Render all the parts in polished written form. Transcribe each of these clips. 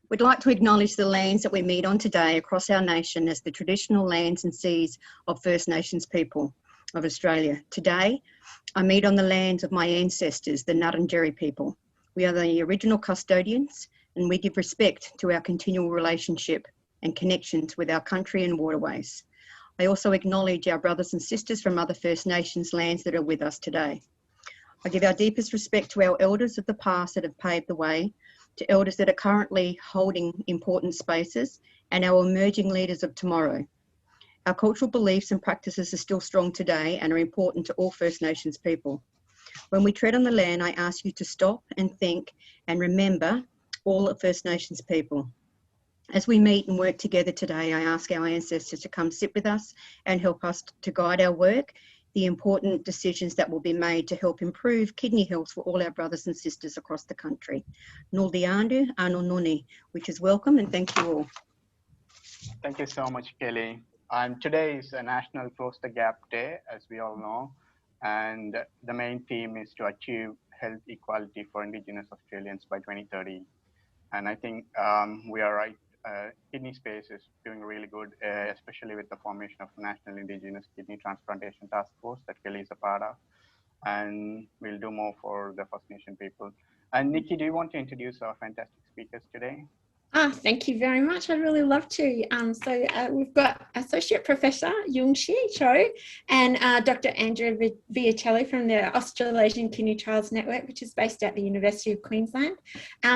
We'd like to acknowledge the lands that we meet on today across our nation as the traditional lands and seas of First Nations people of Australia. Today, I meet on the lands of my ancestors, the Ngarrindjeri people. We are the original custodians, and we give respect to our continual relationship and connections with our country and waterways. I also acknowledge our brothers and sisters from other First Nations lands that are with us today. I give our deepest respect to our elders of the past that have paved the way, to elders that are currently holding important spaces, and our emerging leaders of tomorrow. Our cultural beliefs and practices are still strong today and are important to all First Nations people. When we tread on the land, I ask you to stop and think and remember all of First Nations people. As we meet and work together today, I ask our ancestors to come sit with us and help us to guide our work, the important decisions that will be made to help improve kidney health for all our brothers and sisters across the country. Nuldiandu Anununi, which is welcome, and thank you all. Thank you so much, Kelly. And today is a National Close the Gap Day, as we all know. And the main theme is to achieve health equality for Indigenous Australians by 2030. And I think we are right. Kidney space is doing really good, especially with the formation of National Indigenous Kidney Transplantation Task Force that Kelly is a part of. And we'll do more for the First Nation people. And Nikki, do you want to introduce our fantastic speakers today? Thank you very much. I'd really love to. We've got Associate Professor Yung-Shi Cho and Dr. Andrea Viacelli from the Australasian Kidney Trials Network, which is based at the University of Queensland.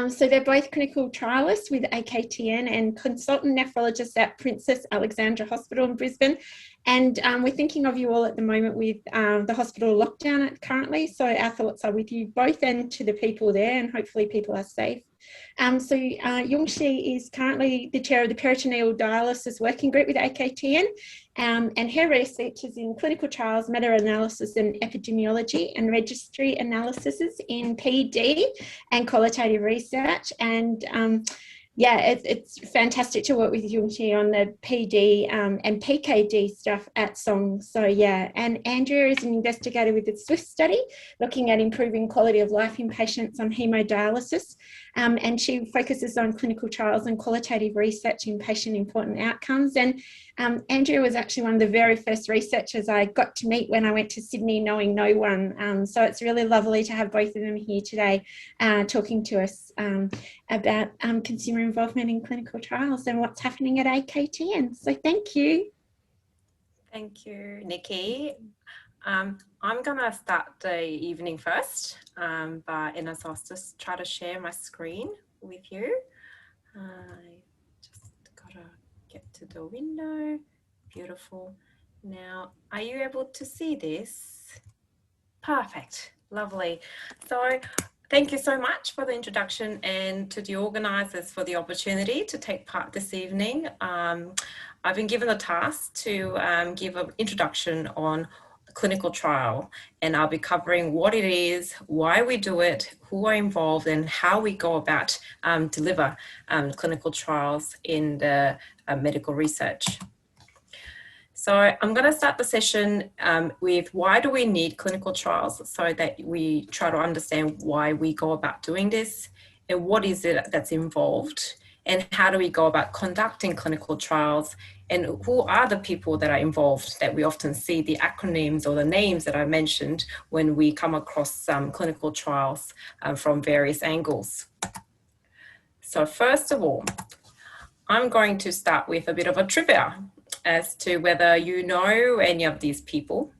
So they're both clinical trialists with AKTN and consultant nephrologists at Princess Alexandra Hospital in Brisbane. And we're thinking of you all at the moment with the hospital lockdown currently. So our thoughts are with you both and to the people there, and hopefully people are safe. Yung-Shi is currently the chair of the peritoneal dialysis working group with AKTN, and her research is in clinical trials, meta-analysis and epidemiology, and registry analyses in PD and qualitative research. And it's fantastic to work with Yung-Shi on the PD and PKD stuff at Song. So and Andrea is an investigator with the SWIFT study, looking at improving quality of life in patients on hemodialysis. And she focuses on clinical trials and qualitative research in patient-important outcomes. And Andrea was actually one of the very first researchers I got to meet when I went to Sydney, knowing no one. So it's really lovely to have both of them here today talking to us about consumer involvement in clinical trials and what's happening at AKTN. So thank you. Thank you, Nikki. I'm going to start the evening first, and so I'll just try to share my screen with you. I just got to get to the window. Beautiful. Now, are you able to see this? Perfect. Lovely. So thank you so much for the introduction, and to the organisers for the opportunity to take part this evening. I've been given the task to give an introduction on clinical trial, and I'll be covering what it is, why we do it, who are involved, and how we go about deliver clinical trials in the medical research. So I'm going to start the session with why do we need clinical trials, so that we try to understand why we go about doing this and what is it that's involved, and how do we go about conducting clinical trials, and who are the people that are involved, that we often see the acronyms or the names that I mentioned when we come across clinical trials from various angles. So first of all, I'm going to start with a bit of a trivia as to whether you know any of these people.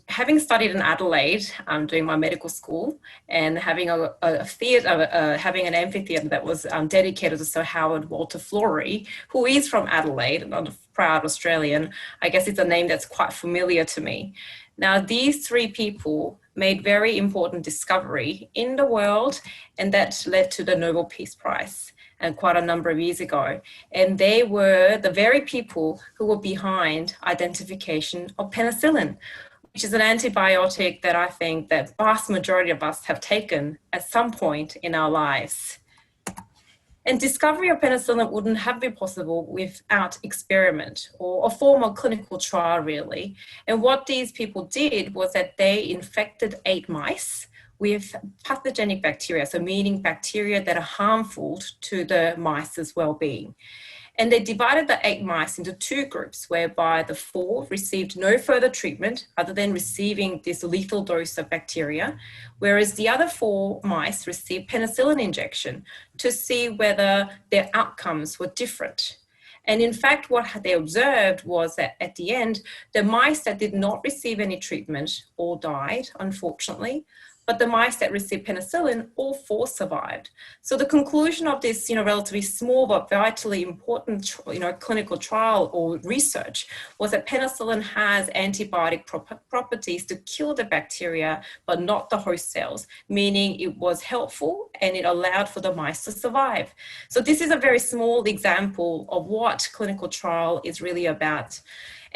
Having studied in Adelaide, doing my medical school, and having a theatre, having an amphitheatre that was dedicated to Sir Howard Walter Florey, who is from Adelaide, not a proud Australian, I guess it's a name that's quite familiar to me. Now, these three people made very important discovery in the world, and that led to the Nobel Peace Prize, and quite a number of years ago. And they were the very people who were behind identification of penicillin, which is an antibiotic that I think that vast majority of us have taken at some point in our lives. And discovery of penicillin wouldn't have been possible without experiment or a formal clinical trial, really. And what these people did was that they infected 8 mice with pathogenic bacteria, so meaning bacteria that are harmful to the mice's well-being. And they divided the 8 mice into 2 groups, whereby the 4 received no further treatment other than receiving this lethal dose of bacteria, whereas the other 4 mice received penicillin injection to see whether their outcomes were different. And in fact, what they observed was that at the end, the mice that did not receive any treatment all died, unfortunately, but the mice that received penicillin, all 4 survived. So the conclusion of this, relatively small but vitally important, clinical trial or research was that penicillin has antibiotic properties to kill the bacteria, but not the host cells, meaning it was helpful and it allowed for the mice to survive. So this is a very small example of what clinical trial is really about.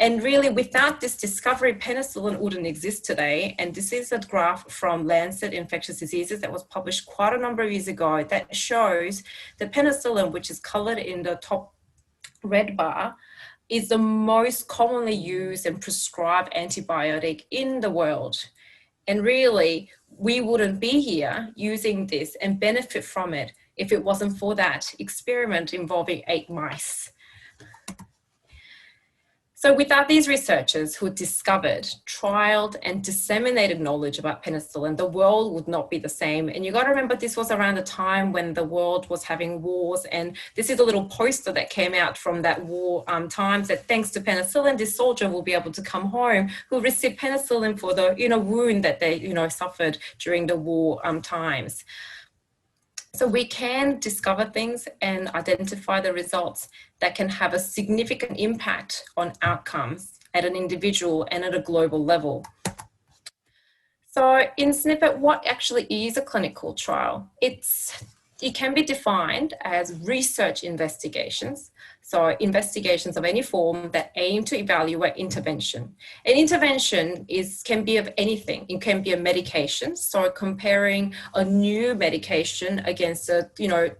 And really, without this discovery, penicillin wouldn't exist today. And this is a graph from Lancet Infectious Diseases that was published quite a number of years ago that shows that penicillin, which is colored in the top red bar, is the most commonly used and prescribed antibiotic in the world. And really, we wouldn't be here using this and benefit from it if it wasn't for that experiment involving 8 mice. So without these researchers who discovered, trialed, and disseminated knowledge about penicillin, the world would not be the same. And you got to remember, this was around the time when the world was having wars. And this is a little poster that came out from that war times, that thanks to penicillin, this soldier will be able to come home who received penicillin for the wound that they suffered during the war times. So we can discover things and identify the results that can have a significant impact on outcomes at an individual and at a global level. So in snippet, what actually is a clinical trial? It can be defined as research investigations. So investigations of any form that aim to evaluate intervention. An intervention can be of anything. It can be a medication. So comparing a new medication against a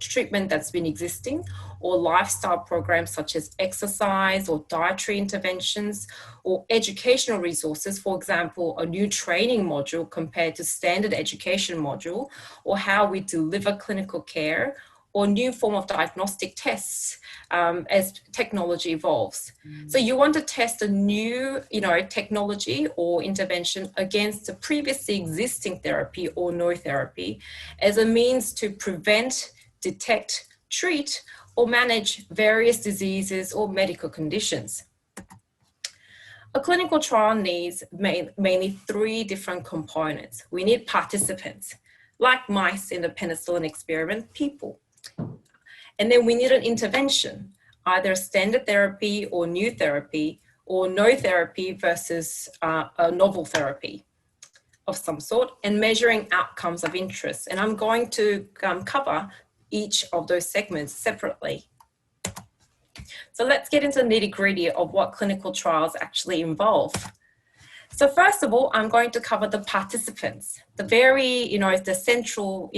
treatment that's been existing, or lifestyle programs such as exercise or dietary interventions, or educational resources, for example, a new training module compared to standard education module, or how we deliver clinical care, or new form of diagnostic tests as technology evolves. So you want to test a new technology or intervention against a previously existing therapy or no therapy as a means to prevent, detect, treat, or manage various diseases or medical conditions. A clinical trial needs mainly 3 different components. We need participants, like mice in the penicillin experiment, people. And then we need an intervention, either standard therapy or new therapy, or no therapy versus a novel therapy of some sort, and measuring outcomes of interest. And I'm going to cover each of those segments separately. So let's get into the nitty-gritty of what clinical trials actually involve. So first of all, I'm going to cover the participants. The central,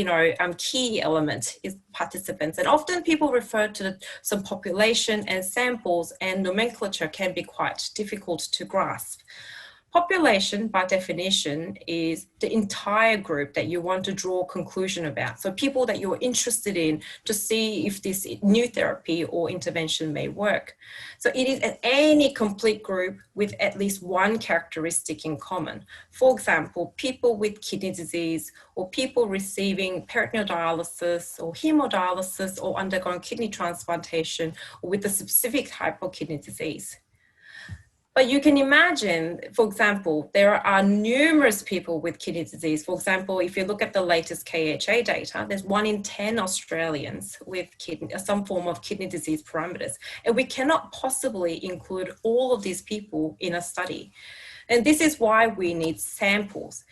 key element is participants. And often people refer to some population and samples, and nomenclature can be quite difficult to grasp. Population, by definition, is the entire group that you want to draw a conclusion about. So people that you're interested in to see if this new therapy or intervention may work. So it is any complete group with at least one characteristic in common. For example, people with kidney disease, or people receiving peritoneal dialysis or hemodialysis, or undergoing kidney transplantation, or with a specific type of kidney disease. But you can imagine, for example, there are numerous people with kidney disease. For example, if you look at the latest KHA data, there's 1 in 10 Australians with some form of kidney disease parameters. And we cannot possibly include all of these people in a study. And this is why we need samples.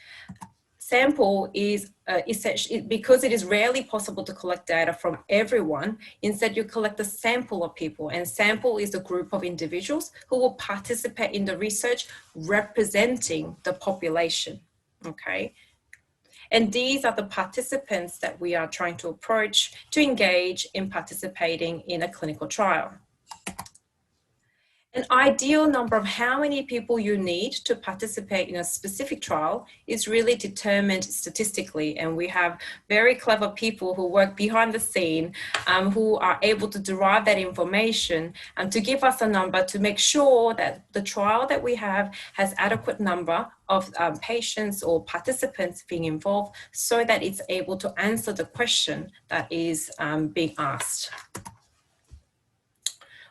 Sample is essentially, because it is rarely possible to collect data from everyone, instead you collect a sample of people, and sample is a group of individuals who will participate in the research representing the population, okay? And these are the participants that we are trying to approach to engage in participating in a clinical trial. An ideal number of how many people you need to participate in a specific trial is really determined statistically, and we have very clever people who work behind the scene who are able to derive that information and to give us a number to make sure that the trial that we have has adequate number of patients or participants being involved so that it's able to answer the question that is being asked.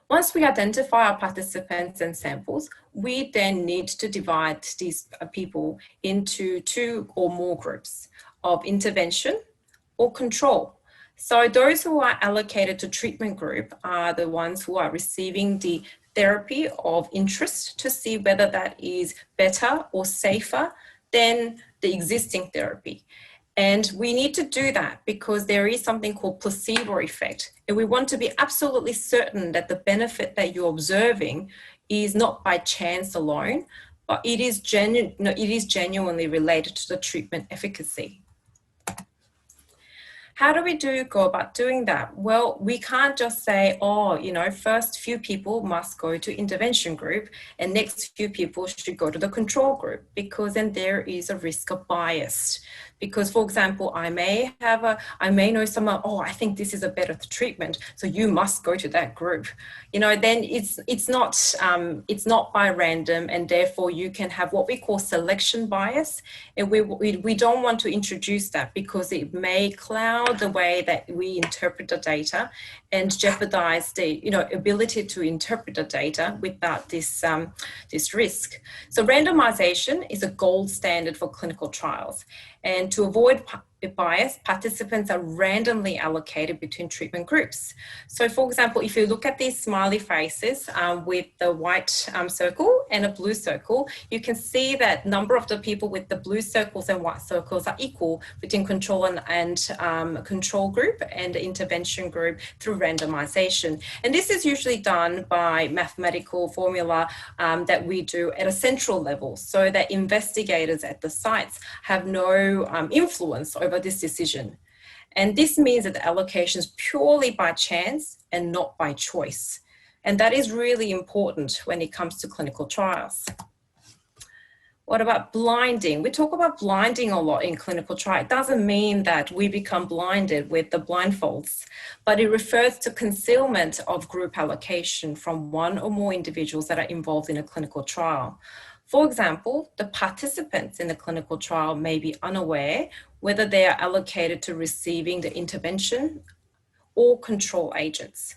Once we identify our participants and samples, we then need to divide these people into 2 or more groups of intervention or control. So those who are allocated to treatment group are the ones who are receiving the therapy of interest to see whether that is better or safer than the existing therapy. And we need to do that because there is something called placebo effect. And we want to be absolutely certain that the benefit that you're observing is not by chance alone, but it is genuinely related to the treatment efficacy. How do we go about doing that? Well, we can't just say, oh, you know, first few people must go to intervention group and next few people should go to the control group, because then there is a risk of bias. Because, for example, I may know someone, oh, I think this is a better treatment, so you must go to that group. You know, then it's not by random, and therefore you can have what we call selection bias, and we don't want to introduce that because it may cloud the way that we interpret the data and jeopardize the ability to interpret the data without this risk. So randomization is a gold standard for clinical trials. And to avoid bias, participants are randomly allocated between treatment groups. So for example, if you look at these smiley faces with the white circle and a blue circle, you can see that number of the people with the blue circles and white circles are equal between control and control group and the intervention group through randomization. And this is usually done by mathematical formula that we do at a central level, so that investigators at the sites have no influence over this decision. And this means that the allocation is purely by chance and not by choice. And that is really important when it comes to clinical trials. What about blinding? We talk about blinding a lot in clinical trial. It doesn't mean that we become blinded with the blindfolds, but it refers to concealment of group allocation from one or more individuals that are involved in a clinical trial. For example, the participants in the clinical trial may be unaware whether they are allocated to receiving the intervention or control agents.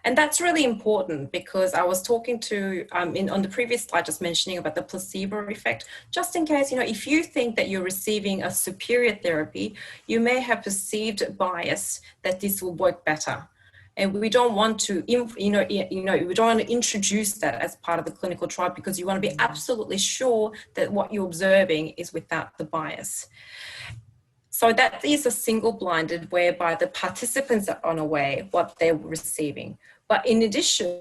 And that's really important because I was talking to, on the previous slide, just mentioning about the placebo effect, just in case, if you think that you're receiving a superior therapy, you may have perceived bias that this will work better. And we don't want to, we don't want to introduce that as part of the clinical trial because you want to be absolutely sure that what you're observing is without the bias. So that is a single blinded whereby the participants are unaware what they're receiving. But in addition,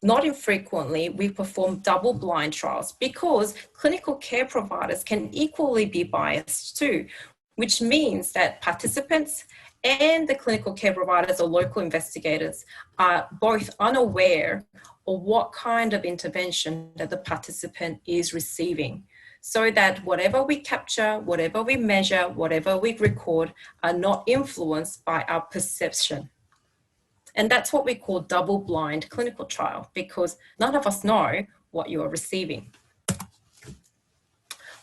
not infrequently, we perform double blind trials because clinical care providers can equally be biased too, which means that participants and the clinical care providers or local investigators are both unaware of what kind of intervention that the participant is receiving, so that whatever we capture, whatever we measure, whatever we record are not influenced by our perception. And that's what we call double-blind clinical trial, because none of us know what you are receiving.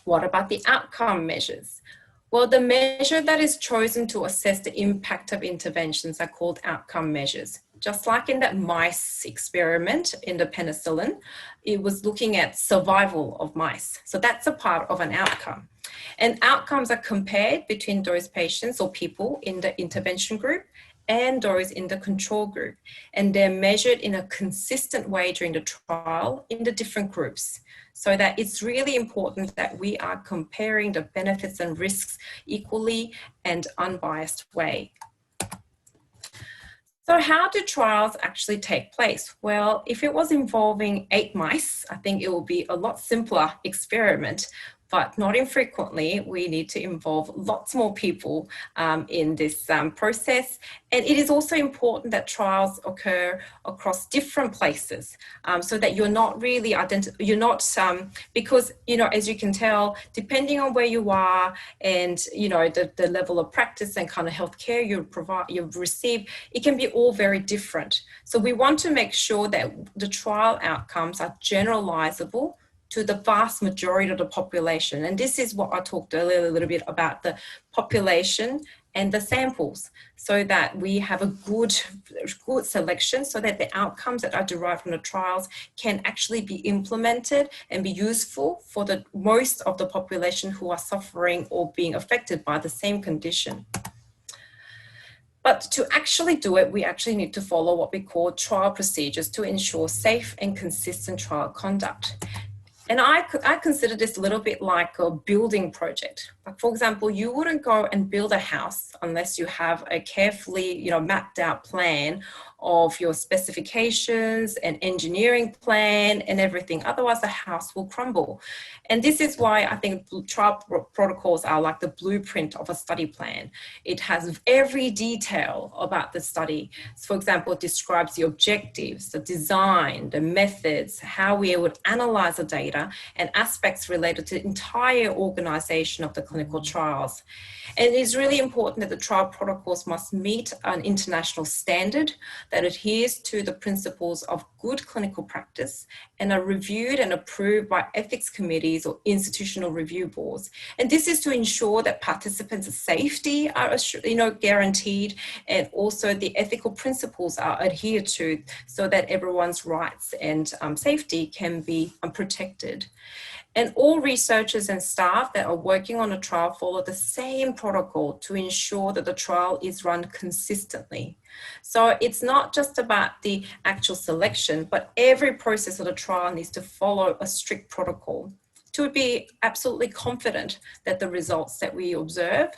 What about the outcome measures? Well, the measure that is chosen to assess the impact of interventions are called outcome measures. Just like in that mice experiment in the penicillin, it was looking at survival of mice. So that's a part of an outcome. And outcomes are compared between those patients or people in the intervention group and those in the control group. And they're measured in a consistent way during the trial in the different groups, so that it's really important that we are comparing the benefits and risks equally and unbiased way. So how do trials actually take place? Well, if it was involving 8 mice, I think it will be a lot simpler experiment. but not infrequently, we need to involve lots more people in this process. And it is also important that trials occur across different places so that you're not really because, you know, as you can tell, depending on where you are and, you know, the level of practice and kind of healthcare you receive, it can be all very different. So we want to make sure that the trial outcomes are generalizable to the vast majority of the population. And this is what I talked earlier a little bit about, the population and the samples, so that we have a good selection so that the outcomes that are derived from the trials can actually be implemented and be useful for the most of the population who are suffering or being affected by the same condition. But to actually do it, we actually need to follow what we call trial procedures to ensure safe and consistent trial conduct. And I consider this a little bit like a building project. Like, for example, you wouldn't go and build a house unless you have a carefully, you know, mapped out plan of your specifications and engineering plan and everything. Otherwise, the house will crumble. And this is why I think trial protocols are like the blueprint of a study plan. It has every detail about the study. So, for example, it describes the objectives, the design, the methods, how we would analyze the data, and aspects related to the entire organization of the clinical trials. And it is really important that the trial protocols must meet an international standard that adheres to the principles of good clinical practice and are reviewed and approved by ethics committees or institutional review boards. And this is to ensure that participants' safety are, you know, guaranteed, and also the ethical principles are adhered to so that everyone's rights and safety can be protected. And all researchers and staff that are working on a trial follow the same protocol to ensure that the trial is run consistently. So it's not just about the actual selection, but every process of the trial needs to follow a strict protocol to be absolutely confident that the results that we observe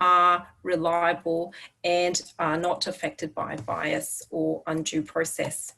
are reliable and are not affected by bias or undue process.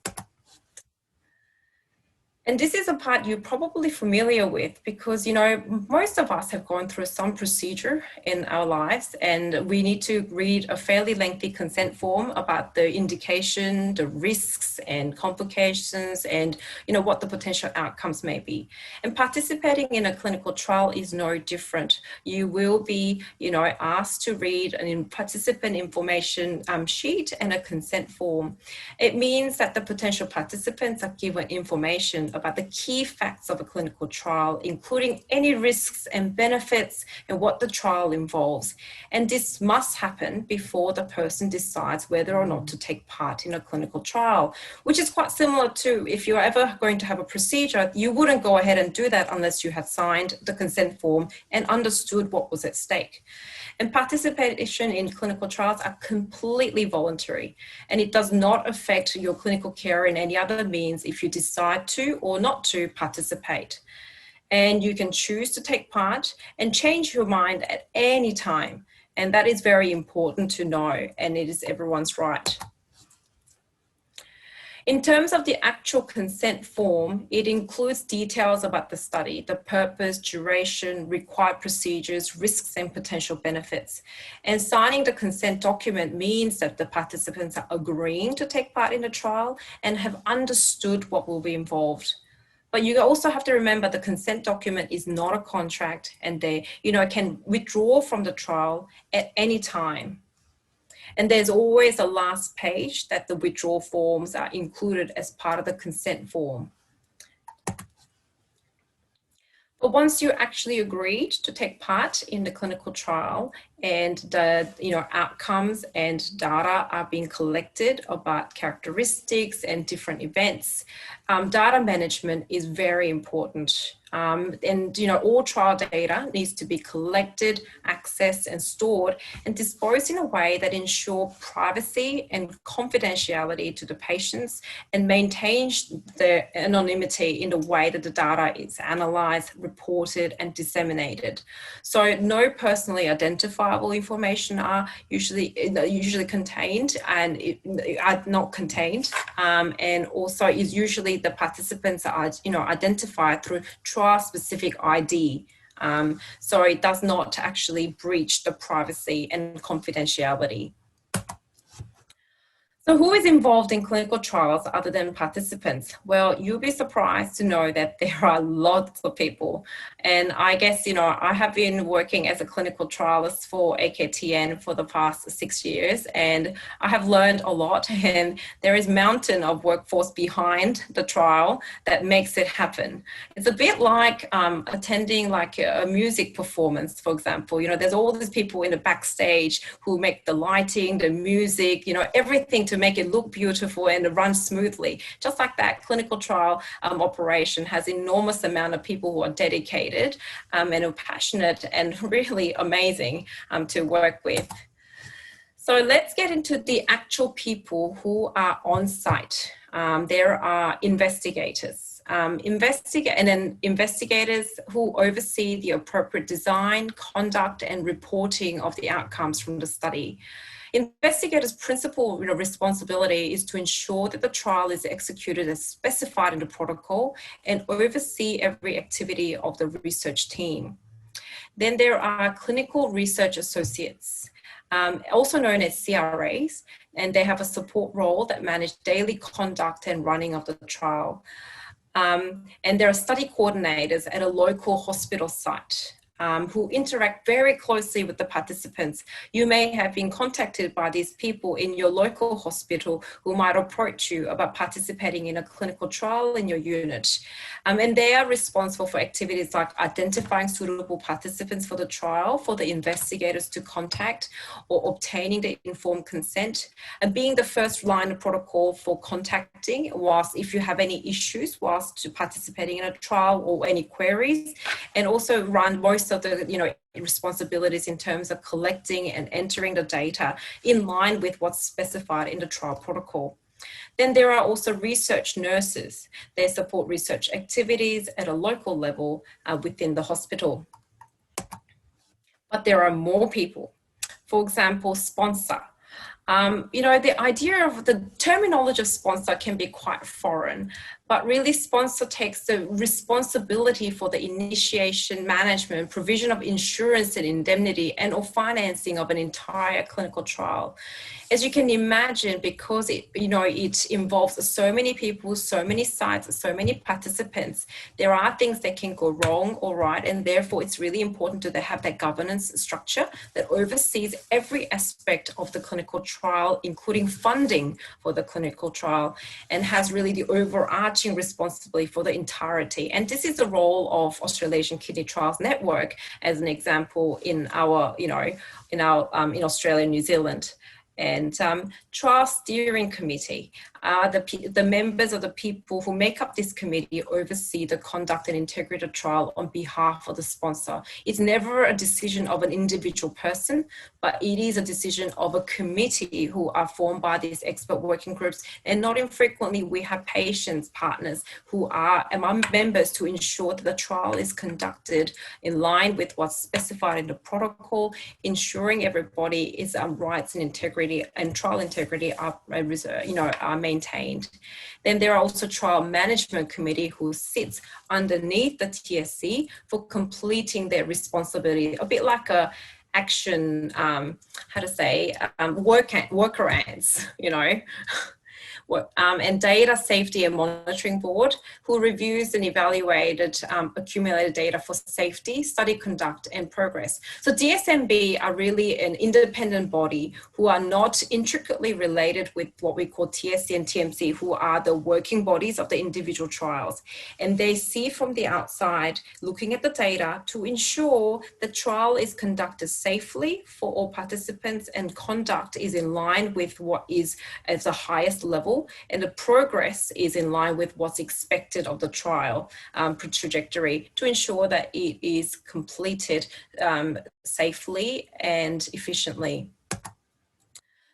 And this is a part you're probably familiar with because, you know, most of us have gone through some procedure in our lives, and we need to read a fairly lengthy consent form about the indication, the risks and complications, and, you know, what the potential outcomes may be. And participating in a clinical trial is no different. You will be, you know, asked to read a participant information sheet and a consent form. It means that the potential participants are given information about the key facts of a clinical trial, including any risks and benefits and what the trial involves. And this must happen before the person decides whether or not to take part in a clinical trial, which is quite similar to if you're ever going to have a procedure, you wouldn't go ahead and do that unless you had signed the consent form and understood what was at stake. And participation in clinical trials are completely voluntary, and it does not affect your clinical care in any other means if you decide to or not to participate. And you can choose to take part and change your mind at any time. And that is very important to know, and it is everyone's right. In terms of the actual consent form, it includes details about the study, the purpose, duration, required procedures, risks, and potential benefits. And signing the consent document means that the participants are agreeing to take part in the trial and have understood what will be involved. But you also have to remember the consent document is not a contract, and they, you know, can withdraw from the trial at any time. And there's always a last page that the withdrawal forms are included as part of the consent form. But once you actually agreed to take part in the clinical trial and the, you know, outcomes and data are being collected about characteristics and different events, data management is very important. And, you know, all trial data needs to be collected, accessed, and stored and disposed in a way that ensure privacy and confidentiality to the patients and maintains the anonymity in the way that the data is analyzed, reported, and disseminated. So no personally identifiable information are usually contained and are not contained, and also is usually the participants are, you know, identified through trial-specific ID so it does not actually breach the privacy and confidentiality. So who is involved in clinical trials other than participants? Well, you'll be surprised to know that there are lots of people. And I guess, you know, I have been working as a clinical trialist for AKTN for the past 6 years, and I have learned a lot, and there is a mountain of workforce behind the trial that makes it happen. It's a bit like attending like a music performance, for example. You know, there's all these people in the backstage who make the lighting, the music, you know, everything to make it look beautiful and run smoothly. Just like that, clinical trial operation has enormous amount of people who are dedicated and are passionate and really amazing to work with. So let's get into the actual people who are on site. There are investigators. Investigators who oversee the appropriate design, conduct, and reporting of the outcomes from the study. Investigators' principal responsibility is to ensure that the trial is executed as specified in the protocol and oversee every activity of the research team. Then there are clinical research associates, also known as CRAs, and they have a support role that manage daily conduct and running of the trial. And there are study coordinators at a local hospital site. Who interact very closely with the participants. You may have been contacted by these people in your local hospital who might approach you about participating in a clinical trial in your unit. And they are responsible for activities like identifying suitable participants for the trial for the investigators to contact, or obtaining the informed consent, and being the first line of protocol for contacting whilst if you have any issues whilst participating in a trial or any queries, and also run most of the responsibilities in terms of collecting and entering the data in line with what's specified in the trial protocol. Then there are also research nurses. They support research activities at a local level within the hospital. But there are more people. For example, sponsor. The idea of the terminology of sponsor can be quite foreign, but really sponsor takes the responsibility for the initiation, management, provision of insurance and indemnity, and or financing of an entire clinical trial. As you can imagine, because it involves so many people, so many sites, so many participants, there are things that can go wrong or right, and therefore it's really important to have that governance structure that oversees every aspect of the clinical trial, including funding for the clinical trial, and has really the overarching responsibility for the entirety. And this is the role of Australasian Kidney Trials Network, as an example, in Australia and New Zealand. And trial steering committee, the members of the people who make up this committee oversee the conduct and integrity of the trial on behalf of the sponsor. It's never a decision of an individual person, but it is a decision of a committee who are formed by these expert working groups. And not infrequently, we have patients, partners who are among members to ensure that the trial is conducted in line with what's specified in the protocol, ensuring everybody's rights and integrity and trial integrity are maintained. Then there are also trial management committee who sits underneath the TSC for completing their responsibility, a bit like a action, workarounds, and data safety and monitoring board, who reviews and evaluated accumulated data for safety, study conduct, and progress. So DSMB are really an independent body who are not intricately related with what we call TSC and TMC, who are the working bodies of the individual trials. And they see from the outside, looking at the data to ensure the trial is conducted safely for all participants and conduct is in line with what is at the highest level, and the progress is in line with what's expected of the trial trajectory to ensure that it is completed safely and efficiently.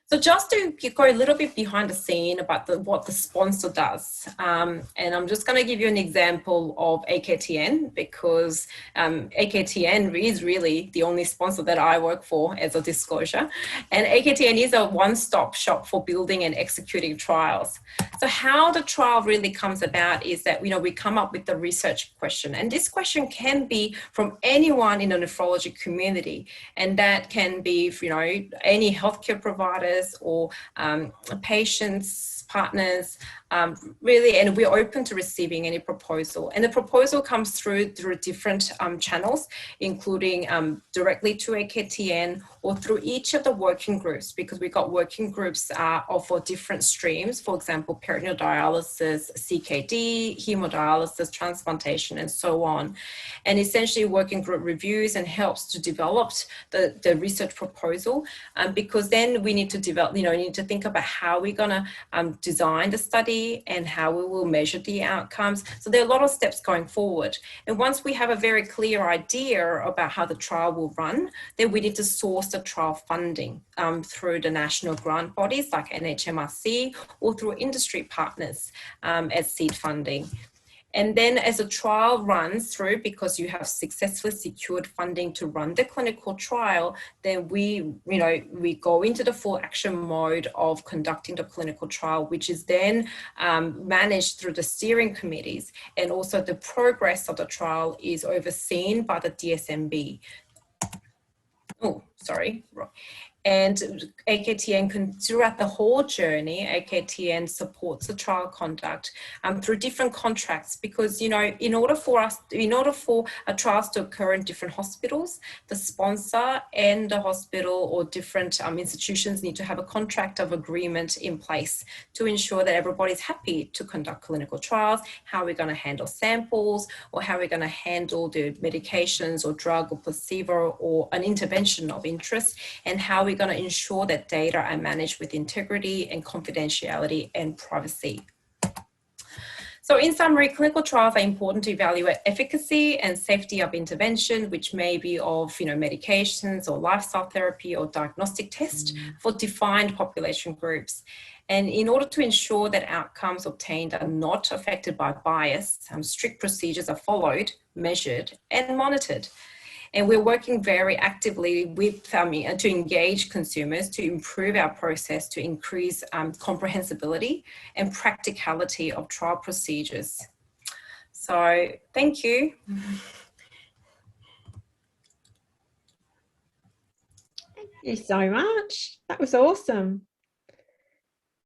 So just to go a little bit behind the scene about what the sponsor does, and I'm just going to give you an example of AKTN, because AKTN is really the only sponsor that I work for, as a disclosure. And AKTN is a one-stop shop for building and executing trials. So how the trial really comes about is that, you know, we come up with the research question, and this question can be from anyone in the nephrology community, and that can be, you know, any healthcare providers or patients, partners, really, and we're open to receiving any proposal. And the proposal comes through different channels, including directly to AKTN or through each of the working groups, because we've got working groups for different streams, for example, peritoneal dialysis, CKD, hemodialysis, transplantation, and so on. And essentially working group reviews and helps to develop the research proposal, because then we need to develop, you know, we need to think about how we're going to design the study and how we will measure the outcomes. So there are a lot of steps going forward. And once we have a very clear idea about how the trial will run, then we need to source the trial funding through the national grant bodies like NHMRC or through industry partners as seed funding. And then as a trial runs through, because you have successfully secured funding to run the clinical trial, then we go into the full action mode of conducting the clinical trial, which is then managed through the steering committees. And also the progress of the trial is overseen by the DSMB. Oh, sorry. And AKTN, throughout the whole journey, AKTN supports the trial conduct through different contracts, because, you know, in order for a trials to occur in different hospitals, the sponsor and the hospital or different institutions need to have a contract of agreement in place to ensure that everybody's happy to conduct clinical trials, how we're going to handle samples, or how we're going to handle the medications or drug or placebo or an intervention of interest, and how we're going to ensure that data are managed with integrity and confidentiality and privacy. So in summary, clinical trials are important to evaluate efficacy and safety of intervention, which may be of, you know, medications or lifestyle therapy or diagnostic test for defined population groups. And in order to ensure that outcomes obtained are not affected by bias, strict procedures are followed, measured, and monitored. And we're working very actively with to engage consumers to improve our process to increase comprehensibility and practicality of trial procedures. So thank you. Thank you so much. That was awesome.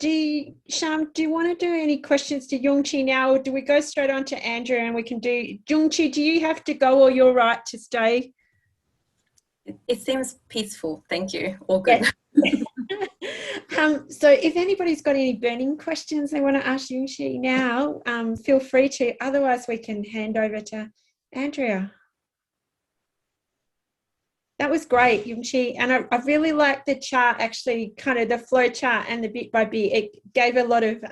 Sham, do you want to do any questions to Yongqi now, or do we go straight on to Andrea and we can do, Yongqi, do you have to go or you're right to stay? It seems peaceful. Thank you. All good. Yes. So if anybody's got any burning questions they want to ask Yongqi now, feel free to. Otherwise, we can hand over to Andrea. That was great, Yongqi. And I really liked the chart, actually, kind of the flow chart and the bit by bit. It gave a lot of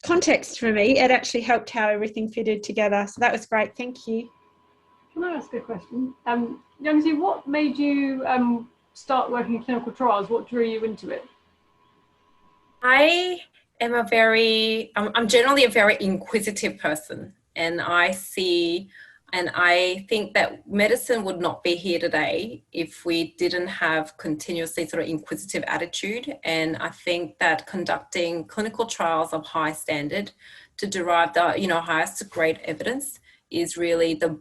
context for me. It actually helped how everything fitted together. So that was great. Thank you. Can I ask a question? Yongqi, what made you start working in clinical trials? What drew you into it? I am I'm generally a very inquisitive person, and I think that medicine would not be here today if we didn't have continuously sort of inquisitive attitude. And I think that conducting clinical trials of high standard to derive the, you know, highest grade evidence is really the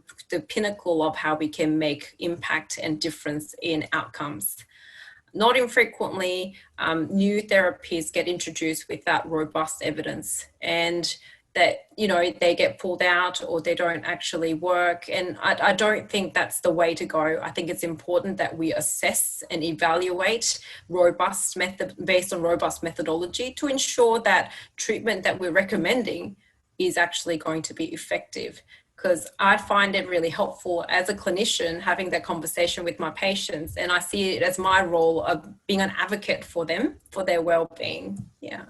pinnacle of how we can make impact and difference in outcomes. Not infrequently, new therapies get introduced without robust evidence, and that, you know, they get pulled out or they don't actually work. And I don't think that's the way to go. I think it's important that we assess and evaluate based on robust methodology to ensure that treatment that we're recommending is actually going to be effective. Because I find it really helpful as a clinician having that conversation with my patients, and I see it as my role of being an advocate for them, for their well-being. Yeah.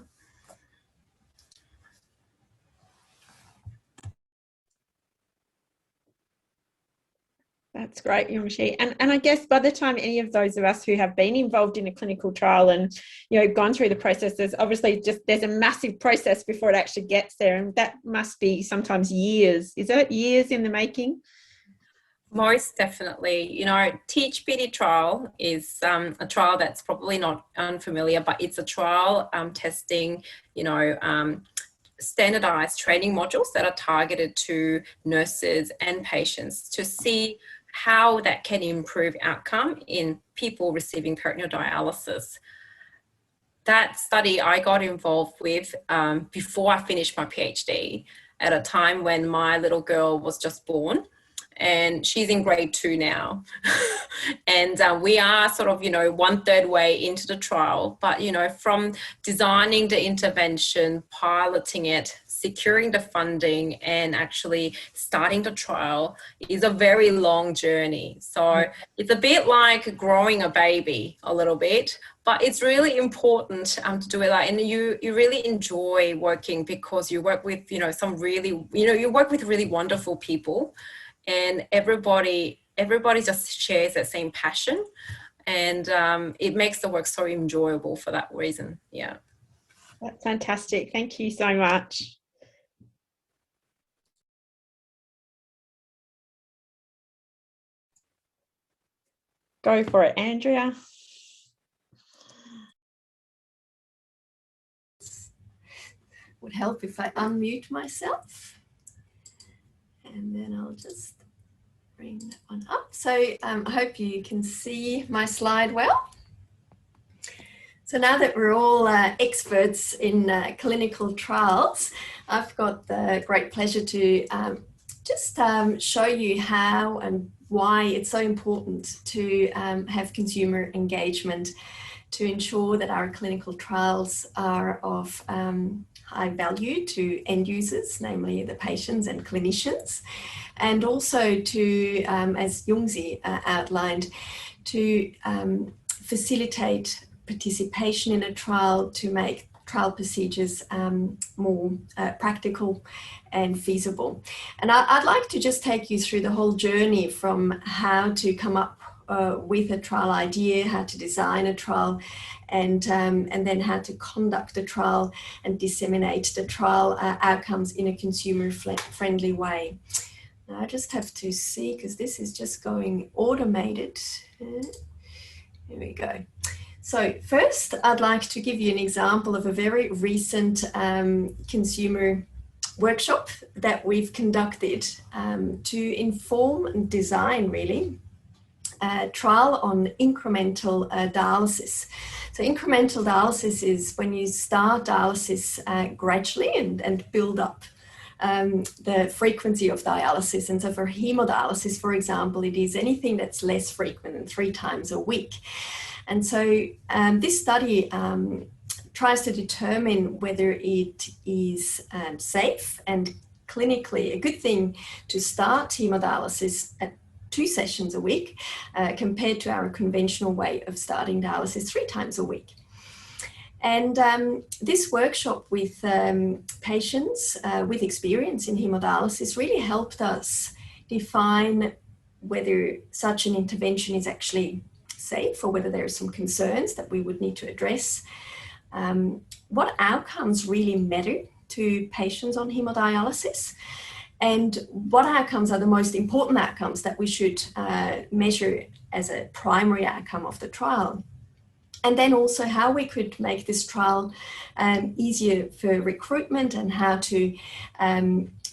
That's great, Yongxi. And I guess by the time any of those of us who have been involved in a clinical trial and, you know, gone through the process, there's a massive process before it actually gets there. And that must be sometimes years. Is it years in the making? Most definitely. You know, Teach-PD trial is a trial that's probably not unfamiliar, but it's a trial testing, you know, standardized training modules that are targeted to nurses and patients to see how that can improve outcome in people receiving peritoneal dialysis. That study I got involved with before I finished my PhD at a time when my little girl was just born, and she's in grade 2 now. And we are sort of, you know, 1/3 way into the trial, but, you know, from designing the intervention, piloting it, securing the funding, and actually starting the trial is a very long journey. So it's a bit like growing a baby a little bit, but it's really important to do it like, and you really enjoy working because you work with, you know, you work with really wonderful people, and everybody just shares that same passion, and it makes the work so enjoyable for that reason. Yeah. That's fantastic. Thank you so much. Go for it, Andrea. Would help if I unmute myself. And then I'll just bring that one up. So I hope you can see my slide well. So now that we're all experts in clinical trials, I've got the great pleasure to just show you how and why it's so important to have consumer engagement to ensure that our clinical trials are of high value to end users, namely the patients and clinicians, and also to, as Yongxi outlined, to facilitate participation in a trial to make trial procedures more practical and feasible. And I'd like to just take you through the whole journey from how to come up with a trial idea, how to design a trial, and then how to conduct a trial and disseminate the trial outcomes in a consumer-friendly way. Now I just have to see, because this is just going automated. Here we go. So first, I'd like to give you an example of a very recent consumer workshop that we've conducted to inform and design, really, a trial on incremental dialysis. So incremental dialysis is when you start dialysis gradually and build up the frequency of dialysis. And so for hemodialysis, for example, it is anything that's less frequent than 3 times a week. And so this study tries to determine whether it is safe and clinically a good thing to start hemodialysis at 2 sessions a week compared to our conventional way of starting dialysis 3 times a week. And this workshop with patients with experience in hemodialysis really helped us define whether such an intervention is actually safe or whether there are some concerns that we would need to address. What outcomes really matter to patients on hemodialysis, and what outcomes are the most important outcomes that we should measure as a primary outcome of the trial. And then also how we could make this trial easier for recruitment and how to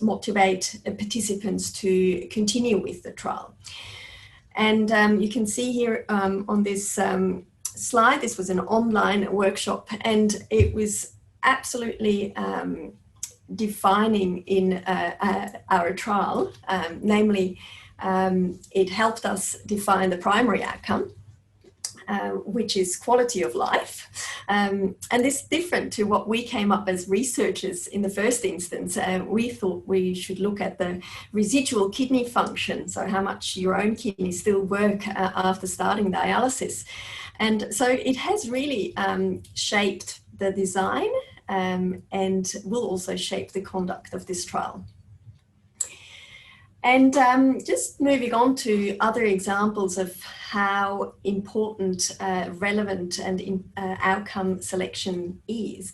motivate participants to continue with the trial. And you can see here on this slide, this was an online workshop, and it was absolutely defining in our trial. Namely, it helped us define the primary outcome, which is quality of life. And this is different to what we came up as researchers in the first instance. We thought we should look at the residual kidney function, so how much your own kidneys still work after starting dialysis. And so it has really shaped the design and will also shape the conduct of this trial. And just moving on to other examples of how important, relevant and outcome selection is.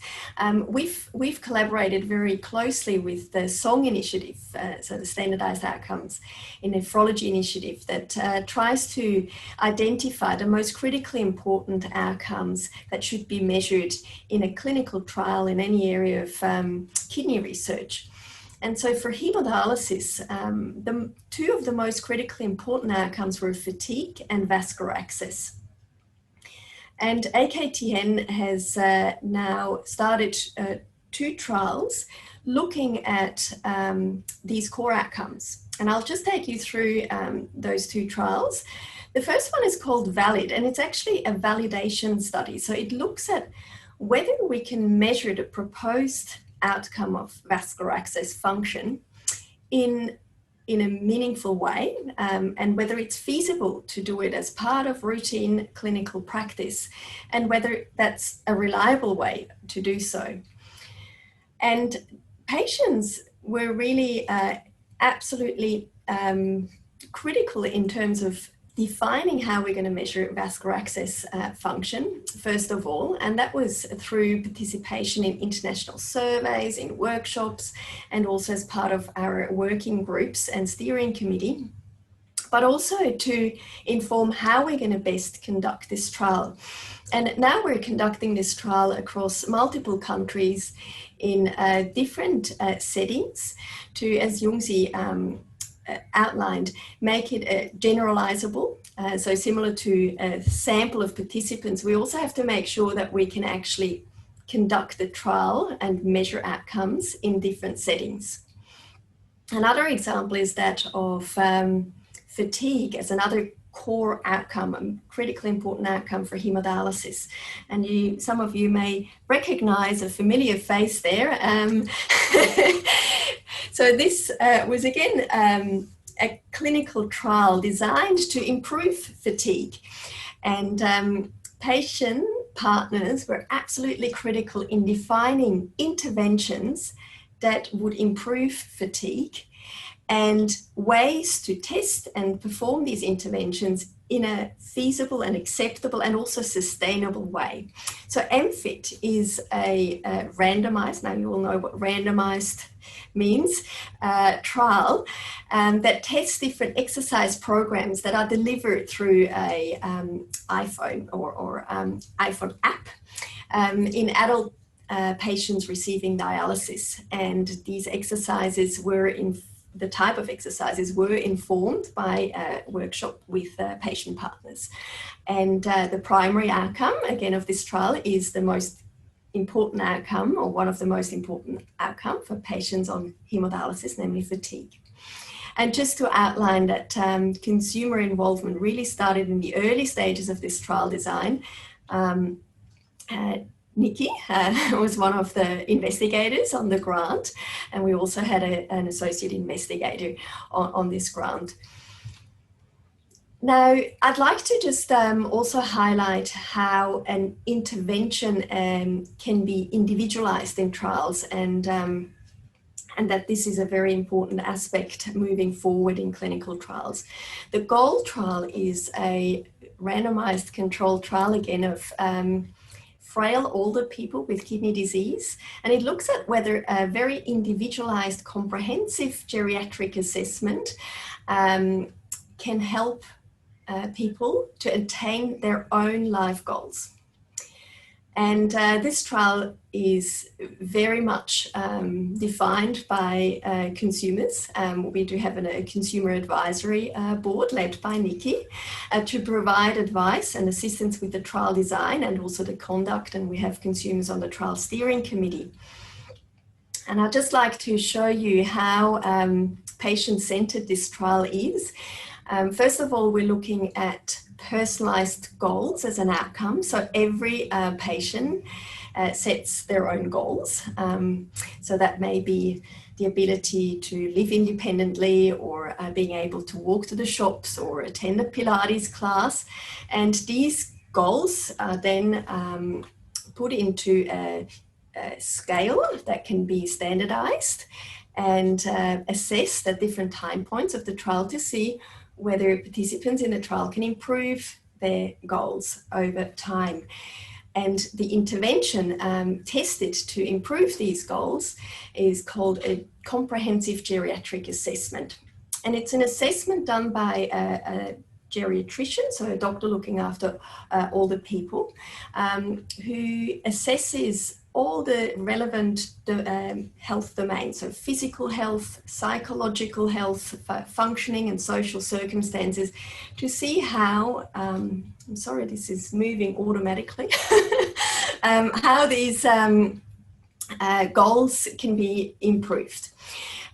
We've collaborated very closely with the SONG initiative, so the Standardized Outcomes in Nephrology initiative, that tries to identify the most critically important outcomes that should be measured in a clinical trial in any area of kidney research. And so for hemodialysis, the two of the most critically important outcomes were fatigue and vascular access. And AKTN has now started 2 trials looking at these core outcomes. And I'll just take you through those 2 trials. The first one is called VALID, and it's actually a validation study. So it looks at whether we can measure the proposed outcome of vascular access function in a meaningful way, and whether it's feasible to do it as part of routine clinical practice, and whether that's a reliable way to do so. And patients were really absolutely critical in terms of defining how we're going to measure vascular access function, first of all, and that was through participation in international surveys, in workshops, and also as part of our working groups and steering committee, but also to inform how we're going to best conduct this trial. And now we're conducting this trial across multiple countries in different settings to, as Jungsi outlined, make it generalizable. So similar to a sample of participants, we also have to make sure that we can actually conduct the trial and measure outcomes in different settings. Another example is that of fatigue as another core outcome, a critically important outcome for hemodialysis. And some of you may recognize a familiar face there. So this was again a clinical trial designed to improve fatigue, and patient partners were absolutely critical in defining interventions that would improve fatigue and ways to test and perform these interventions in a feasible and acceptable and also sustainable way. So MFIT is a randomized, now you all know what randomized means, trial that tests different exercise programs that are delivered through a iPhone or iPhone app in adult patients receiving dialysis. And these exercises were the type of exercises were informed by a workshop with patient partners. And the primary outcome, again, of this trial is the most important outcome, or one of the most important outcome for patients on hemodialysis, namely fatigue. And just to outline that consumer involvement really started in the early stages of this trial design. Nikki was one of the investigators on the grant, and we also had an associate investigator on this grant. Now, I'd like to just also highlight how an intervention can be individualized in trials, and that this is a very important aspect moving forward in clinical trials. The GOAL trial is a randomized controlled trial, again, of frail older people with kidney disease, and it looks at whether a very individualized comprehensive geriatric assessment can help people to attain their own life goals. And this trial is very much defined by consumers. We do have a consumer advisory board led by Nikki to provide advice and assistance with the trial design and also the conduct, and we have consumers on the trial steering committee. And I'd just like to show you how patient-centered this trial is. First of all, we're looking at personalized goals as an outcome. So every patient sets their own goals. So that may be the ability to live independently, or being able to walk to the shops or attend a Pilates class. And these goals are then put into a scale that can be standardized and assessed at different time points of the trial to see whether participants in the trial can improve their goals over time. And the intervention tested to improve these goals is called a comprehensive geriatric assessment. And it's an assessment done by a geriatrician, so a doctor looking after all the people, who assesses all the relevant health domains, so physical health, psychological health, functioning and social circumstances, to see how, I'm sorry, this is moving automatically, how these goals can be improved.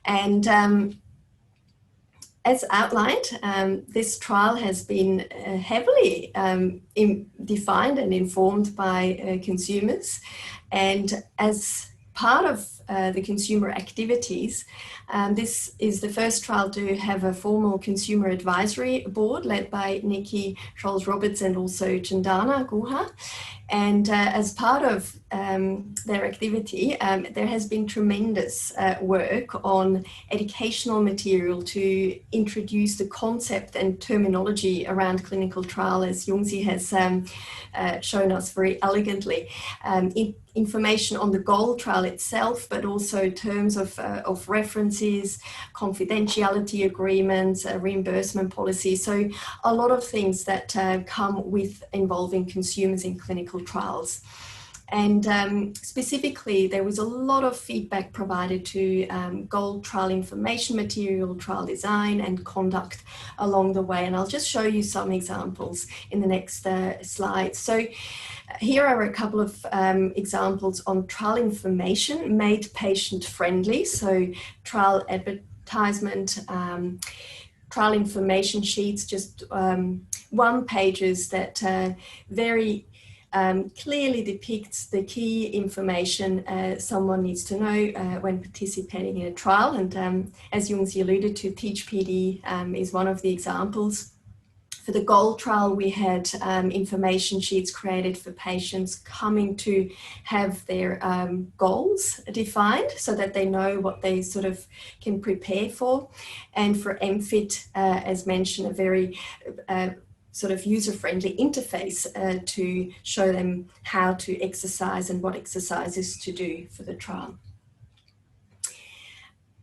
And as outlined, this trial has been heavily defined and informed by consumers. And as part of the consumer activities, this is the first trial to have a formal consumer advisory board led by Nikki Scholes-Roberts and also Chandana Guha. And as part of their activity, there has been tremendous work on educational material to introduce the concept and terminology around clinical trial, as Jungsi has shown us very elegantly. Information on the goal trial itself, but also terms of references, confidentiality agreements, reimbursement policy. So a lot of things that come with involving consumers in clinical trials. And specifically, there was a lot of feedback provided to goal trial information material, trial design and conduct along the way. And I'll just show you some examples in the next slide. So here are a couple of examples on trial information made patient friendly. So trial advertisement, trial information sheets, just one pages that very clearly depicts the key information someone needs to know when participating in a trial. And as Jungsi alluded to, TeachPD is one of the examples. For the goal trial, we had information sheets created for patients coming to have their goals defined so that they know what they sort of can prepare for. And for MFIT, as mentioned, a very sort of user-friendly interface to show them how to exercise and what exercises to do for the trial.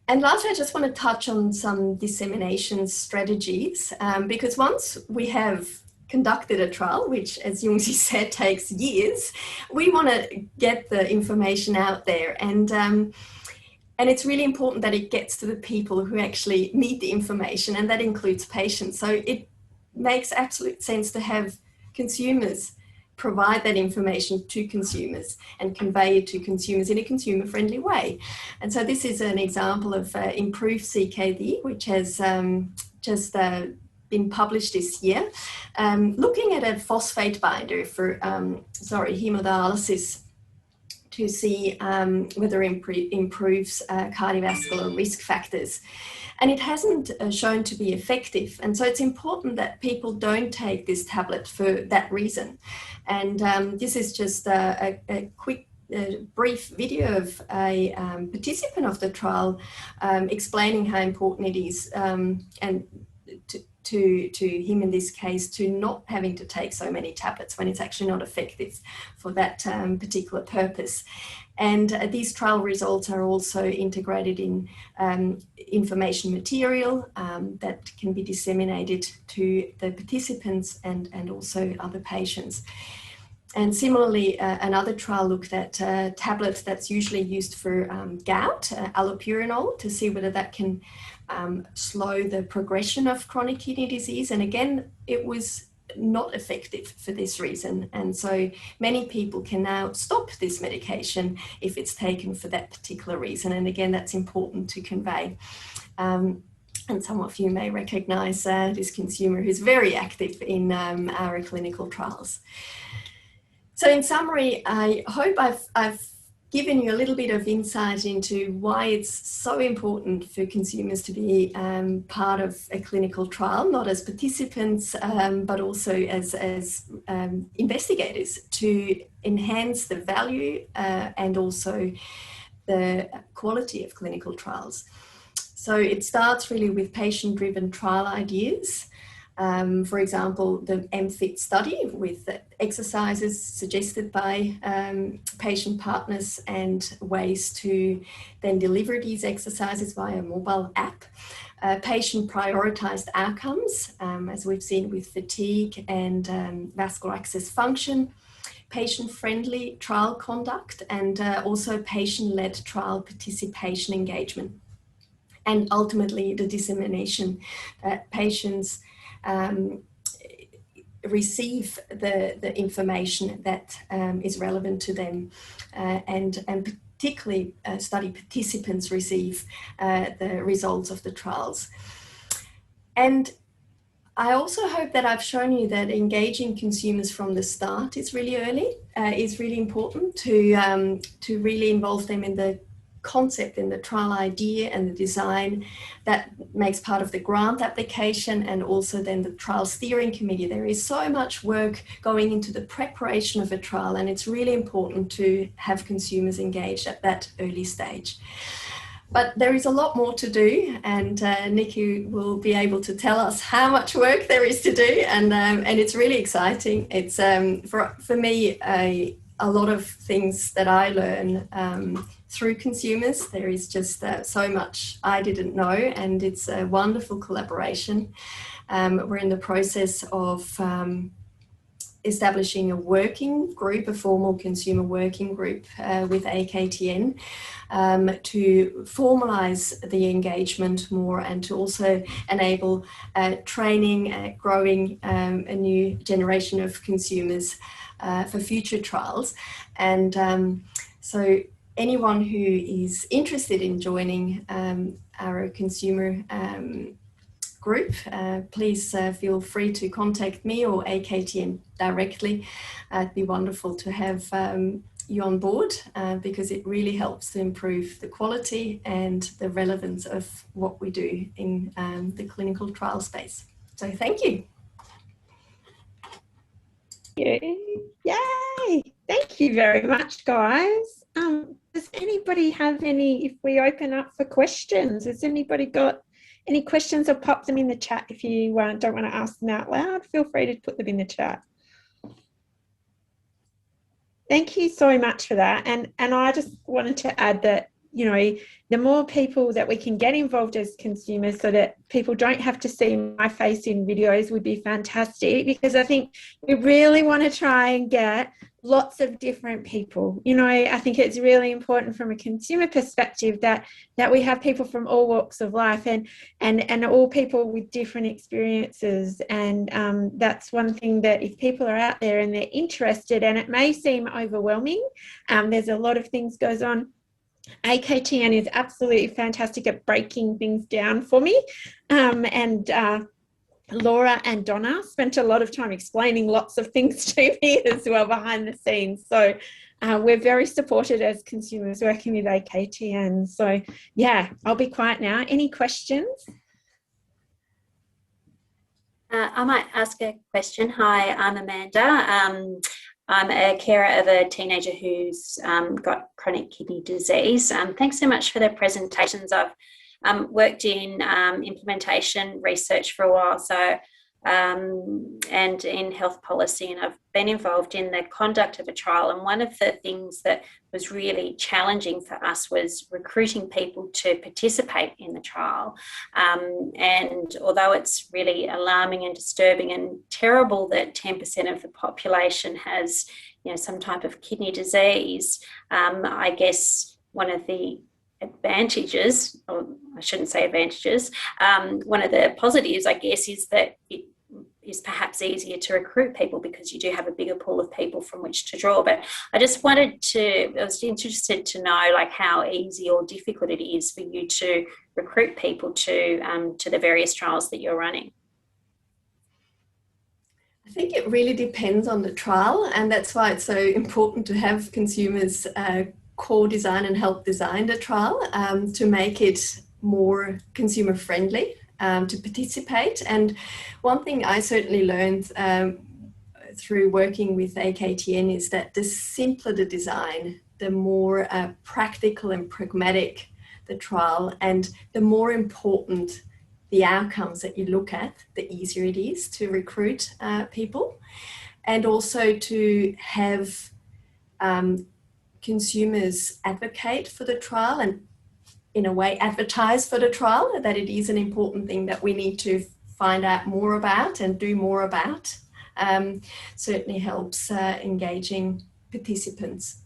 And lastly, I just want to touch on some dissemination strategies, because once we have conducted a trial, which, as Jungsi said, takes years, we want to get the information out there. And it's really important that it gets to the people who actually need the information, and that includes patients. So it makes absolute sense to have consumers provide that information to consumers and convey it to consumers in a consumer-friendly way. And so this is an example of BEAT-CKD, which has just been published this year, looking at a phosphate binder for hemodialysis to see whether it improves cardiovascular risk factors. And it hasn't shown to be effective. And so it's important that people don't take this tablet for that reason. And this is just a quick, brief video of a participant of the trial explaining how important it is and to him in this case to not having to take so many tablets when it's actually not effective for that particular purpose. And these trial results are also integrated in information material that can be disseminated to the participants and also other patients. And similarly, another trial looked at tablets that's usually used for gout, allopurinol, to see whether that can slow the progression of chronic kidney disease. And again, it was not effective for this reason. And so many people can now stop this medication if it's taken for that particular reason. And again, that's important to convey. And some of you may recognize this consumer who's very active in our clinical trials. So in summary, I hope I've given you a little bit of insight into why it's so important for consumers to be part of a clinical trial, not as participants, but also as investigators, to enhance the value and also the quality of clinical trials. So it starts really with patient-driven trial ideas. For example, the MFIT study with exercises suggested by patient partners and ways to then deliver these exercises via a mobile app. Patient prioritized outcomes, as we've seen with fatigue and vascular access function, patient-friendly trial conduct, and also patient-led trial participation engagement. And ultimately, the dissemination that patients receive the information that is relevant to them, and particularly study participants receive the results of the trials. And I also hope that I've shown you that engaging consumers from the start is really early, is really important to really involve them in the concept and the trial idea and the design that makes part of the grant application, and also then the trial steering committee. There is so much work going into the preparation of a trial, and it's really important to have consumers engaged at that early stage. But there is a lot more to do, and Nikki will be able to tell us how much work there is to do, and it's really exciting. It's for me a lot of things that I learn through consumers. There is just so much I didn't know, and it's a wonderful collaboration. We're in the process of establishing a working group, a formal consumer working group with AKTN to formalise the engagement more, and to also enable training, growing a new generation of consumers for future trials. And so anyone who is interested in joining our consumer group, please feel free to contact me or AKTN directly. It'd be wonderful to have you on board because it really helps to improve the quality and the relevance of what we do in the clinical trial space. So thank you. Yay! Thank you very much, guys. Does anybody have any, if we open up for questions, has anybody got any questions, or pop them in the chat if you don't want to ask them out loud? Feel free to put them in the chat. Thank you so much for that. And I just wanted to add that, you know, the more people that we can get involved as consumers so that people don't have to see my face in videos would be fantastic, because I think we really want to try and get lots of different people. You know, I think it's really important from a consumer perspective that we have people from all walks of life and all people with different experiences. And that's one thing that if people are out there and they're interested, and it may seem overwhelming, there's a lot of things goes on. AKTN is absolutely fantastic at breaking things down for me, and Laura and Donna spent a lot of time explaining lots of things to me as well behind the scenes. So we're very supported as consumers working with AKTN. So yeah, I'll be quiet now. Any questions? I might ask a question. Hi, I'm Amanda. I'm a carer of a teenager who's got chronic kidney disease. Thanks so much for the presentations. I've worked in implementation research for a while, and in health policy, and I've been involved in the conduct of a trial. And one of the things that was really challenging for us was recruiting people to participate in the trial. And although it's really alarming and disturbing and terrible that 10% of the population has, you know, some type of kidney disease, I guess one of the advantages, or I shouldn't say advantages, one of the positives, I guess, is that it is perhaps easier to recruit people because you do have a bigger pool of people from which to draw. But I was interested to know, like, how easy or difficult it is for you to recruit people to the various trials that you're running. I think it really depends on the trial, and that's why it's so important to have consumers co-design and help design the trial to make it more consumer friendly to participate. And one thing I certainly learned through working with AKTN is that the simpler the design, the more practical and pragmatic the trial, and the more important the outcomes that you look at, the easier it is to recruit people, and also to have consumers advocate for the trial and in a way advertise for the trial, that it is an important thing that we need to find out more about and do more about. Certainly helps engaging participants.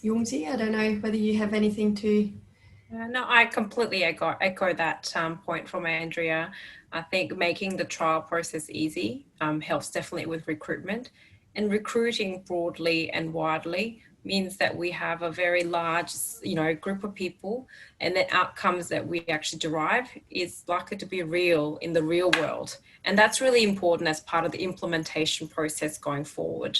Yongzi, I don't know whether you have anything to... No, I completely echo that point from Andrea. I think making the trial process easy helps definitely with recruitment, and recruiting broadly and widely means that we have a very large, group of people, and the outcomes that we actually derive is likely to be real in the real world. And that's really important as part of the implementation process going forward.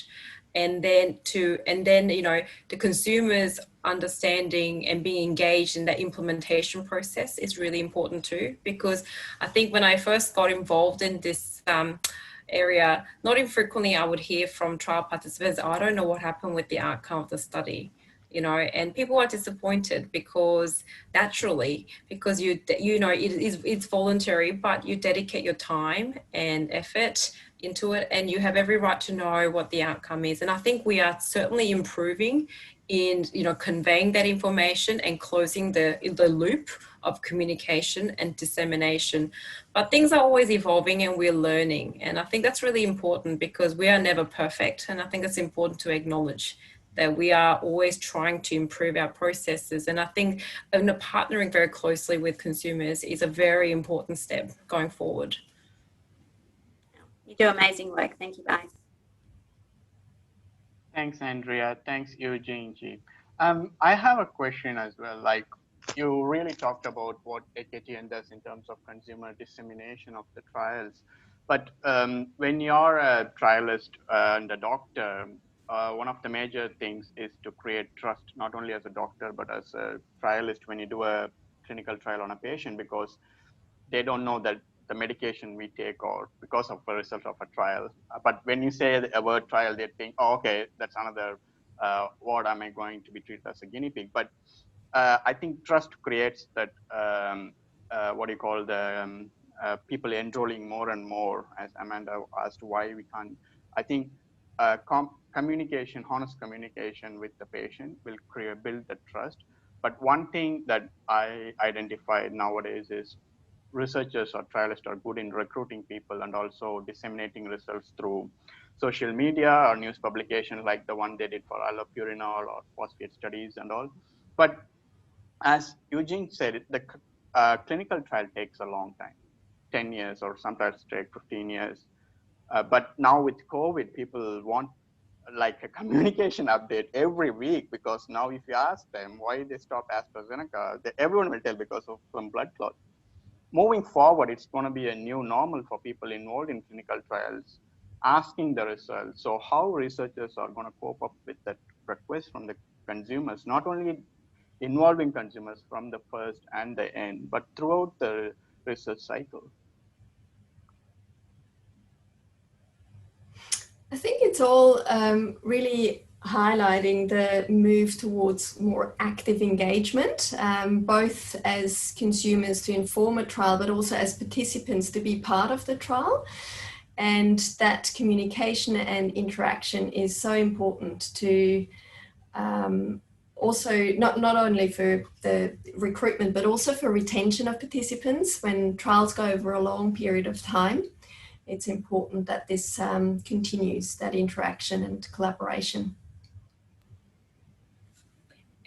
And then the consumers understanding and being engaged in that implementation process is really important too, because I think when I first got involved in this area, not infrequently I would hear from trial participants, I don't know what happened with the outcome of the study, and people are disappointed because naturally, because it's voluntary, but you dedicate your time and effort into it, and you have every right to know what the outcome is. And I think we are certainly improving in conveying that information and closing the loop of communication and dissemination. But things are always evolving and we're learning, and I think that's really important because we are never perfect, and I think it's important to acknowledge that we are always trying to improve our processes. And I think partnering very closely with consumers is a very important step going forward. You do amazing work. Thank you, guys. Thanks, Andrea. Thanks, Eugene. I have a question as well. Like, you really talked about what AKTN does in terms of consumer dissemination of the trials. But when you're a trialist and a doctor, one of the major things is to create trust, not only as a doctor, but as a trialist when you do a clinical trial on a patient, because they don't know that the medication we take or because of the result of a trial. But when you say a word trial, they think, oh, okay, that's another what am I going to be treated as a guinea pig? But I think trust creates that, what do you call the people enrolling more and more, as Amanda asked why we can't. I think communication, honest communication with the patient will build the trust. But one thing that I identified nowadays is researchers or trialists are good in recruiting people and also disseminating results through social media or news publications like the one they did for allopurinol or phosphate studies and all. But as Eugene said, the clinical trial takes a long time, 10 years or sometimes take 15 years. But now with COVID, people want like a communication update every week, because now if you ask them why they stopped AstraZeneca, everyone will tell because of some blood clot. Moving forward, it's going to be a new normal for people involved in clinical trials, asking the results. So how researchers are going to cope up with that request from the consumers, not only involving consumers from the first and the end, but throughout the research cycle? I think it's all really highlighting the move towards more active engagement, both as consumers to inform a trial, but also as participants to be part of the trial. And that communication and interaction is so important to also not only for the recruitment, but also for retention of participants. When trials go over a long period of time, it's important that this continues, that interaction and collaboration.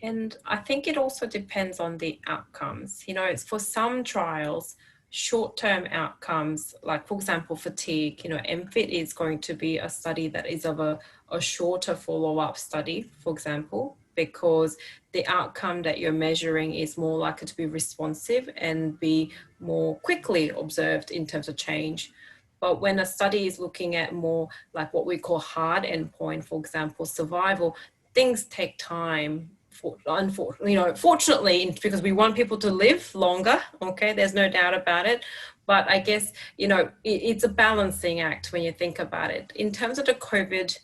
And I think it also depends on the outcomes. It's for some trials, short-term outcomes, like for example, fatigue, MFIT is going to be a study that is of a shorter follow-up study, for example, because the outcome that you're measuring is more likely to be responsive and be more quickly observed in terms of change. But when a study is looking at more like what we call hard endpoint, for example, survival, things take time. Fortunately, because we want people to live longer, okay, there's no doubt about it. But I guess, it's a balancing act when you think about it. In terms of the COVID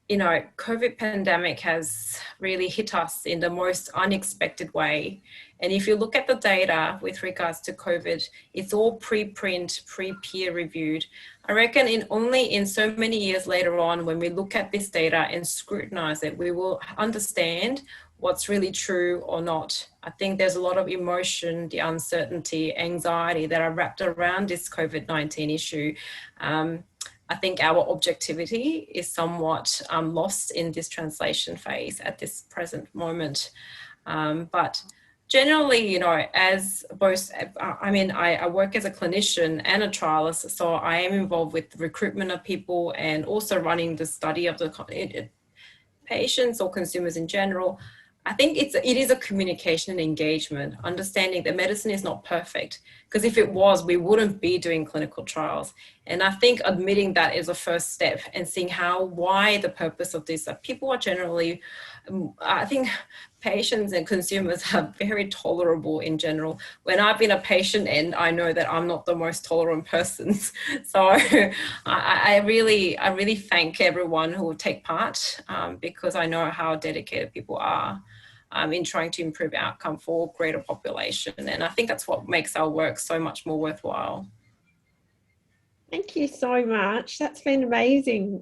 you know, COVID pandemic has really hit us in the most unexpected way. And if you look at the data with regards to COVID, it's all pre-print, pre-peer reviewed. I reckon only in so many years later on, when we look at this data and scrutinize it, we will understand what's really true or not. I think there's a lot of emotion, the uncertainty, anxiety that are wrapped around this COVID-19 issue. I think our objectivity is somewhat lost in this translation phase at this present moment. But generally, you know, as both, I mean, I work as a clinician and a trialist, so I am involved with the recruitment of people and also running the study of the patients or consumers in general. I think it is a communication and engagement, understanding that medicine is not perfect, because if it was, we wouldn't be doing clinical trials. And I think admitting that is a first step, and seeing why the purpose of this, that people are generally, I think patients and consumers are very tolerable in general. When I've been a patient and I know that I'm not the most tolerant person. So I really thank everyone who will take part, because I know how dedicated people are in trying to improve outcome for greater population. And I think that's what makes our work so much more worthwhile. Thank you so much. That's been amazing.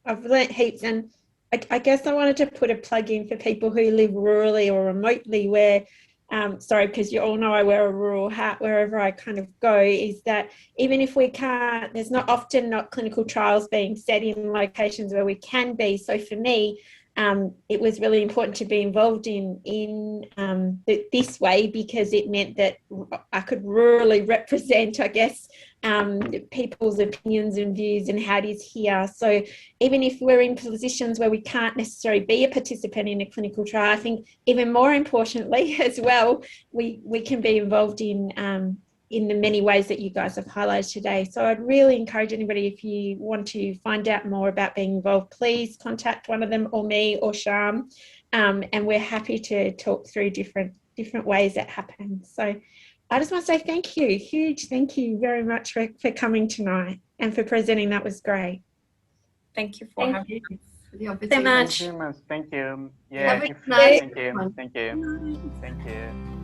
I've learnt heaps, and I guess I wanted to put a plug in for people who live rurally or remotely where, sorry, because you all know I wear a rural hat wherever I kind of go, is that even if we can't, there's not clinical trials being set in locations where we can be. So for me, it was really important to be involved in this way, because it meant that I could rurally represent, I guess, people's opinions and views and how it is here. So even if we're in positions where we can't necessarily be a participant in a clinical trial, I think even more importantly as well, we can be involved in the many ways that you guys have highlighted today. So I'd really encourage anybody, if you want to find out more about being involved, please contact one of them, or me or Sham, and we're happy to talk through different ways that happen. So I just want to say thank you, huge thank you very much for coming tonight and for presenting. That was great. Thank you for having me. For the opportunity. So much. Thank you. Yeah, Have a nice thank you. Thank you. Thank you.